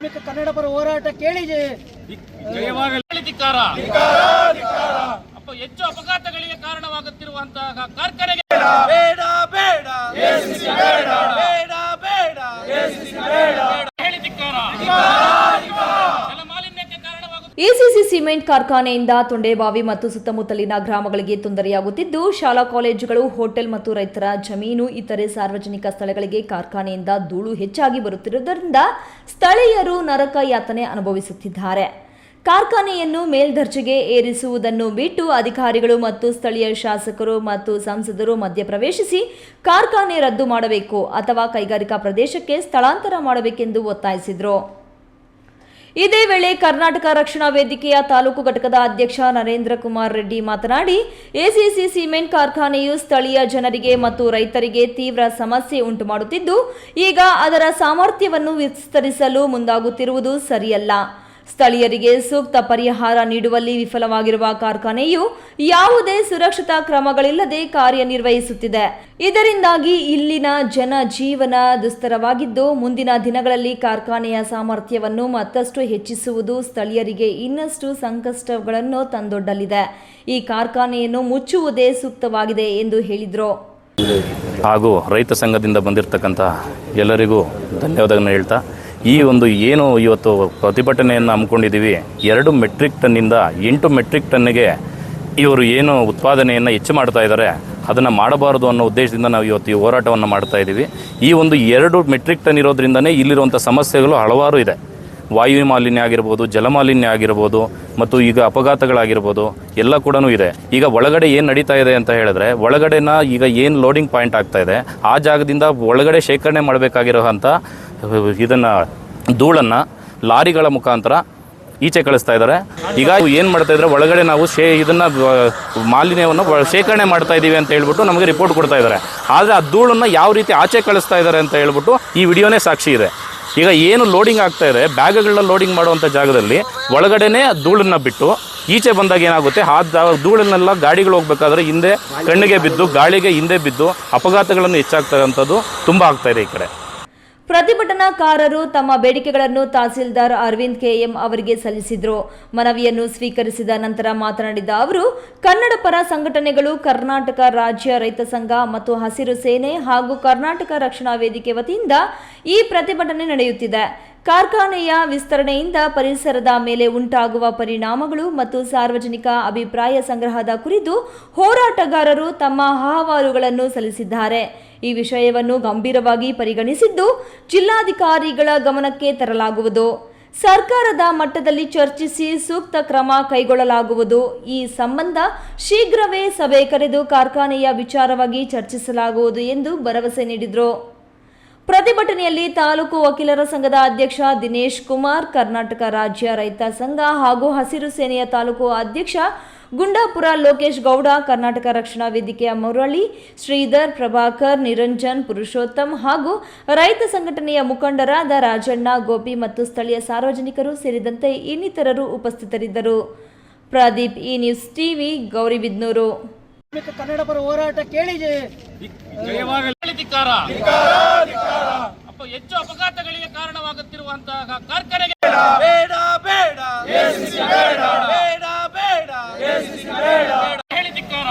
ಕನ್ನಡ ಪರ ಹೋರಾಟ ಕೇಳಿ ಹೆಚ್ಚು ಅಪಘಾತಗಳಿಗೆ ಕಾರಣವಾಗುತ್ತಿರುವಂತಹ ಕಾರ್ಖಾನೆಗೆ ಬೇಡ ಬೇಡ ಬೇಡ ಬೇಡ ಎಸಿಸಿ ಸಿಮೆಂಟ್ ಕಾರ್ಖಾನೆಯಿಂದ ತೊಂಡೇಬಾವಿ ಮತ್ತು ಸುತ್ತಮುತ್ತಲಿನ ಗ್ರಾಮಗಳಿಗೆ ತೊಂದರೆಯಾಗುತ್ತಿದ್ದು ಶಾಲಾ ಕಾಲೇಜುಗಳು ಹೋಟೆಲ್ ಮತ್ತು ರೈತರ ಜಮೀನು ಇತರೆ ಸಾರ್ವಜನಿಕ ಸ್ಥಳಗಳಿಗೆ ಕಾರ್ಖಾನೆಯಿಂದ ಧೂಳು ಹೆಚ್ಚಾಗಿ ಬರುತ್ತಿರುವುದರಿಂದ ಸ್ಥಳೀಯರು ನರಕ ಯಾತನೆ ಅನುಭವಿಸುತ್ತಿದ್ದಾರೆ. ಕಾರ್ಖಾನೆಯನ್ನು ಮೇಲ್ದರ್ಜೆಗೆ ಏರಿಸುವುದನ್ನು ಬಿಟ್ಟು ಅಧಿಕಾರಿಗಳು ಮತ್ತು ಸ್ಥಳೀಯ ಶಾಸಕರು ಮತ್ತು ಸಂಸದರು ಮಧ್ಯಪ್ರವೇಶಿಸಿ ಕಾರ್ಖಾನೆ ರದ್ದು ಮಾಡಬೇಕು ಅಥವಾ ಕೈಗಾರಿಕಾ ಪ್ರದೇಶಕ್ಕೆ ಸ್ಥಳಾಂತರ ಮಾಡಬೇಕೆಂದು ಒತ್ತಾಯಿಸಿದರು. ಇದೇ ವೇಳೆ ಕರ್ನಾಟಕ ರಕ್ಷಣಾ ವೇದಿಕೆಯ ತಾಲೂಕು ಘಟಕದ ಅಧ್ಯಕ್ಷ ನರೇಂದ್ರ ಕುಮಾರ್ ರೆಡ್ಡಿ ಮಾತನಾಡಿ, ಎಸಿಸಿ ಸಿಮೆಂಟ್ ಕಾರ್ಖಾನೆಯು ಸ್ಥಳೀಯ ಜನರಿಗೆ ಮತ್ತು ರೈತರಿಗೆ ತೀವ್ರ ಸಮಸ್ಯೆ ಉಂಟುಮಾಡುತ್ತಿದ್ದು, ಈಗ ಅದರ ಸಾಮರ್ಥ್ಯವನ್ನು ವಿಸ್ತರಿಸಲು ಮುಂದಾಗುತ್ತಿರುವುದು ಸರಿಯಲ್ಲ. ಸ್ಥಳೀಯರಿಗೆ ಸೂಕ್ತ ಪರಿಹಾರ ನೀಡುವಲ್ಲಿ ವಿಫಲವಾಗಿರುವ ಕಾರ್ಖಾನೆಯು ಯಾವುದೇ ಸುರಕ್ಷತಾ ಕ್ರಮಗಳಿಲ್ಲದೆ ಕಾರ್ಯನಿರ್ವಹಿಸುತ್ತಿದೆ. ಇದರಿಂದಾಗಿ ಇಲ್ಲಿನ ಜನಜೀವನ ದುಸ್ತರವಾಗಿದ್ದು, ಮುಂದಿನ ದಿನಗಳಲ್ಲಿ ಕಾರ್ಖಾನೆಯ ಸಾಮರ್ಥ್ಯವನ್ನು ಮತ್ತಷ್ಟು ಹೆಚ್ಚಿಸುವುದು ಸ್ಥಳೀಯರಿಗೆ ಇನ್ನಷ್ಟು ಸಂಕಷ್ಟಗಳನ್ನು ತಂದೊಡ್ಡಲಿದೆ. ಈ ಕಾರ್ಖಾನೆಯನ್ನು ಮುಚ್ಚುವುದೇ ಸೂಕ್ತವಾಗಿದೆ ಎಂದು ಹೇಳಿದರು. ಹಾಗೂ ರೈತ ಸಂಘದಿಂದ ಬಂದಿರತಕ್ಕಂಥ ಎಲ್ಲರಿಗೂ ಧನ್ಯವಾದಗಳನ್ನು ಹೇಳ್ತಾ, ಈ ಒಂದು ಏನು ಇವತ್ತು ಪ್ರತಿಭಟನೆಯನ್ನು ಹಮ್ಮಿಕೊಂಡಿದ್ದೀವಿ, 2 ಮೆಟ್ರಿಕ್ ಟನ್ನಿಂದ 8 ಮೆಟ್ರಿಕ್ ಟನ್ನಿಗೆ ಇವರು ಏನು ಉತ್ಪಾದನೆಯನ್ನು ಹೆಚ್ಚು ಮಾಡ್ತಾ ಇದ್ದಾರೆ, ಅದನ್ನು ಮಾಡಬಾರದು ಅನ್ನೋ ಉದ್ದೇಶದಿಂದ ನಾವು ಇವತ್ತು ಈ ಹೋರಾಟವನ್ನು ಮಾಡ್ತಾ ಇದ್ದೀವಿ. ಈ ಒಂದು 2 ಮೆಟ್ರಿಕ್ ಟನ್ ಇರೋದ್ರಿಂದನೇ ಇಲ್ಲಿರುವಂಥ ಸಮಸ್ಯೆಗಳು ಹಲವಾರು ಇದೆ. ವಾಯು ಮಾಲಿನ್ಯ ಆಗಿರ್ಬೋದು, ಜಲಮಾಲಿನ್ಯ ಆಗಿರ್ಬೋದು, ಮತ್ತು ಈಗ ಅಪಘಾತಗಳಾಗಿರ್ಬೋದು, ಎಲ್ಲ ಕೂಡ ಇದೆ. ಈಗ ಒಳಗಡೆ ಏನು ನಡೀತಾ ಇದೆ ಅಂತ ಹೇಳಿದ್ರೆ, ಒಳಗಡೆನ ಈಗ ಏನು ಲೋಡಿಂಗ್ ಪಾಯಿಂಟ್ ಆಗ್ತಾ ಇದೆ, ಆ ಜಾಗದಿಂದ ಒಳಗಡೆ ಶೇಖರಣೆ ಮಾಡಬೇಕಾಗಿರೋಂಥ ಇದನ್ನು ಧೂಳನ್ನು ಲಾರಿಗಳ ಮುಖಾಂತರ ಈಚೆ ಕಳಿಸ್ತಾ ಇದ್ದಾರೆ. ಈಗ ಏನು ಮಾಡ್ತಾ ಇದ್ದಾರೆ, ಒಳಗಡೆ ನಾವು ಇದನ್ನು ಮಾಲಿನ್ಯವನ್ನು ಶೇಖರಣೆ ಮಾಡ್ತಾ ಇದ್ದೀವಿ ಅಂತ ಹೇಳ್ಬಿಟ್ಟು ನಮಗೆ ರಿಪೋರ್ಟ್ ಕೊಡ್ತಾ ಇದ್ದಾರೆ. ಆದರೆ ಆ ಧೂಳನ್ನು ಯಾವ ರೀತಿ ಆಚೆ ಕಳಿಸ್ತಾ ಇದ್ದಾರೆ ಅಂತ ಹೇಳ್ಬಿಟ್ಟು ಈ ವಿಡಿಯೋನೇ ಸಾಕ್ಷಿ ಇದೆ. ಈಗ ಏನು ಲೋಡಿಂಗ್ ಆಗ್ತಾ ಇದೆ, ಬ್ಯಾಗ್ಗಳನ್ನ ಲೋಡಿಂಗ್ ಮಾಡುವಂಥ ಜಾಗದಲ್ಲಿ ಒಳಗಡೆನೇ ಧೂಳನ್ನು ಬಿಟ್ಟು ಈಚೆ ಬಂದಾಗ ಏನಾಗುತ್ತೆ, ಆ ಧೂಳನ್ನೆಲ್ಲ ಗಾಡಿಗಳು ಹೋಗ್ಬೇಕಾದ್ರೆ ಹಿಂದೆ ಕಣ್ಣಿಗೆ ಬಿದ್ದು, ಗಾಳಿಗೆ ಹಿಂದೆ ಬಿದ್ದು ಅಪಘಾತಗಳನ್ನು ಹೆಚ್ಚಾಗ್ತಕ್ಕಂಥದ್ದು ತುಂಬ ಆಗ್ತಾ ಇದೆ ಈ ಕಡೆ. ಪ್ರತಿಭಟನಾಕಾರರು ತಮ್ಮ ಬೇಡಿಕೆಗಳನ್ನು ತಹಸೀಲ್ದಾರ್ ಅರವಿಂದ್ ಕೆಎಂ ಅವರಿಗೆ ಸಲ್ಲಿಸಿದರು. ಮನವಿಯನ್ನು ಸ್ವೀಕರಿಸಿದ ನಂತರ ಮಾತನಾಡಿದ ಅವರು, ಕನ್ನಡ ಪರ ಸಂಘಟನೆಗಳು ಕರ್ನಾಟಕ ರಾಜ್ಯ ರೈತ ಸಂಘ ಮತ್ತು ಹಸಿರು ಸೇನೆ ಹಾಗೂ ಕರ್ನಾಟಕ ರಕ್ಷಣಾ ವೇದಿಕೆ ವತಿಯಿಂದ ಈ ಪ್ರತಿಭಟನೆ ನಡೆಯುತ್ತಿದೆ. ಕಾರ್ಖಾನೆಯ ವಿಸ್ತರಣೆಯಿಂದ ಪರಿಸರದ ಮೇಲೆ ಉಂಟಾಗುವ ಪರಿಣಾಮಗಳು ಮತ್ತು ಸಾರ್ವಜನಿಕ ಅಭಿಪ್ರಾಯ ಸಂಗ್ರಹದ ಕುರಿತು ಹೋರಾಟಗಾರರು ತಮ್ಮ ಅಹವಾಲುಗಳನ್ನು ಸಲ್ಲಿಸಿದ್ದಾರೆ. ಈ ವಿಷಯವನ್ನು ಗಂಭೀರವಾಗಿ ಪರಿಗಣಿಸಿದ್ದು ಜಿಲ್ಲಾಧಿಕಾರಿಗಳ ಗಮನಕ್ಕೆ ತರಲಾಗುವುದು. ಸರ್ಕಾರದ ಮಟ್ಟದಲ್ಲಿ ಚರ್ಚಿಸಿ ಸೂಕ್ತ ಕ್ರಮ ಕೈಗೊಳ್ಳಲಾಗುವುದು. ಈ ಸಂಬಂಧ ಶೀಘ್ರವೇ ಸಭೆ ಕರೆದು ಕಾರ್ಖಾನೆಯ ವಿಚಾರವಾಗಿ ಚರ್ಚಿಸಲಾಗುವುದು ಎಂದು ಭರವಸೆ ನೀಡಿದರು. ಪ್ರತಿಭಟನೆಯಲ್ಲಿ ತಾಲೂಕು ವಕೀಲರ ಸಂಘದ ಅಧ್ಯಕ್ಷ ದಿನೇಶ್ ಕುಮಾರ್, ಕರ್ನಾಟಕ ರಾಜ್ಯ ರೈತ ಸಂಘ ಹಾಗೂ ಹಸಿರು ಸೇನೆಯ ತಾಲೂಕು ಅಧ್ಯಕ್ಷ ಗುಂಡಾಪುರ ಲೋಕೇಶ್ ಗೌಡ, ಕರ್ನಾಟಕ ರಕ್ಷಣಾ ವೇದಿಕೆಯ ಮುರಳಿ, ಶ್ರೀಧರ್, ಪ್ರಭಾಕರ್, ನಿರಂಜನ್, ಪುರುಷೋತ್ತಮ್ ಹಾಗೂ ರೈತ ಸಂಘಟನೆಯ ಮುಖಂಡರಾದ ರಾಜಣ್ಣ, ಗೋಪಿ ಮತ್ತು ಸ್ಥಳೀಯ ಸಾರ್ವಜನಿಕರು ಸೇರಿದಂತೆ ಇನ್ನಿತರರು ಉಪಸ್ಥಿತರಿದ್ದರು. ಪ್ರದೀಪ್, ಈ ನ್ಯೂಸ್ ಟಿವಿ, ಗೌರಿಬಿದನೂರು. ಕನ್ನಡ ಪರ ಹೋರಾಟ ಕೇಳಿ ಹೆಚ್ಚು ಅಪಘಾತಗಳಿಗೆ ಕಾರಣವಾಗುತ್ತಿರುವಂತಹ ಕಾರ್ಖಾನೆಗೆ ಬೇಡ ಬೇಡ ಬೇಡ ಬೇಡ ಹೇಳಿ ಧಿಕ್ಕಾರ.